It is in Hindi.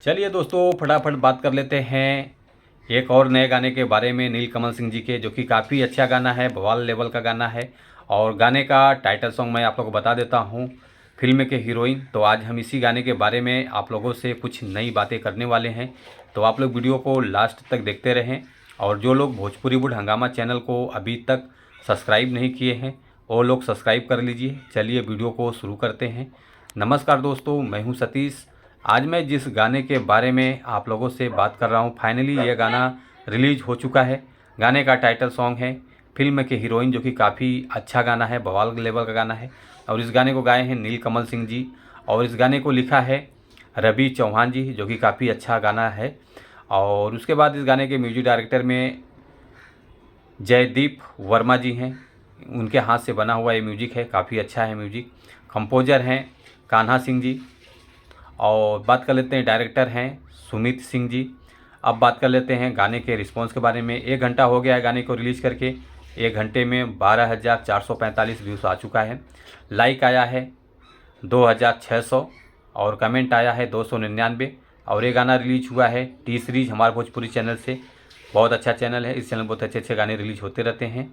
चलिए दोस्तों, फटाफट बात कर लेते हैं एक और नए गाने के बारे में, नीलकमल सिंह जी के, जो कि काफ़ी अच्छा गाना है, बवाल लेवल का गाना है। और गाने का टाइटल सॉन्ग मैं आप लोगों को बता देता हूँ, फिल्म के हीरोइन। तो आज हम इसी गाने के बारे में आप लोगों से कुछ नई बातें करने वाले हैं, तो आप लोग वीडियो को लास्ट तक देखते रहें। और जो लोग भोजपुरी वुड हंगामा चैनल को अभी तक सब्सक्राइब नहीं किए हैं वो लोग सब्सक्राइब कर लीजिए। चलिए वीडियो को शुरू करते हैं। नमस्कार दोस्तों, मैं हूँ सतीश। आज मैं जिस गाने के बारे में आप लोगों से बात कर रहा हूँ, फाइनली ये गाना रिलीज हो चुका है। गाने का टाइटल सॉन्ग है फिल्म के हीरोइन, जो कि काफ़ी अच्छा गाना है, बवाल लेवल का गाना है। और इस गाने को गाए हैं नीलकमल सिंह जी, और इस गाने को लिखा है रवि चौहान जी, जो कि काफ़ी अच्छा गाना है। और उसके बाद इस गाने के म्यूजिक डायरेक्टर में जयदीप वर्मा जी हैं, उनके हाथ से बना हुआ ये म्यूजिक है, काफ़ी अच्छा है म्यूजिक। कंपोजर हैं कान्हा सिंह जी। और बात कर लेते हैं, डायरेक्टर हैं सुमित सिंह जी। अब बात कर लेते हैं गाने के रिस्पॉन्स के बारे में। 1 घंटा हो गया है गाने को रिलीज़ करके। 1 घंटे में 12,445 व्यूज़ आ चुका है। लाइक आया है 2,600 और कमेंट आया है 299। और ये गाना रिलीज हुआ है टी सीरीज हमारे भोजपुरी चैनल से। बहुत अच्छा चैनल है, इस चैनल में बहुत अच्छे अच्छे गाने रिलीज होते रहते हैं।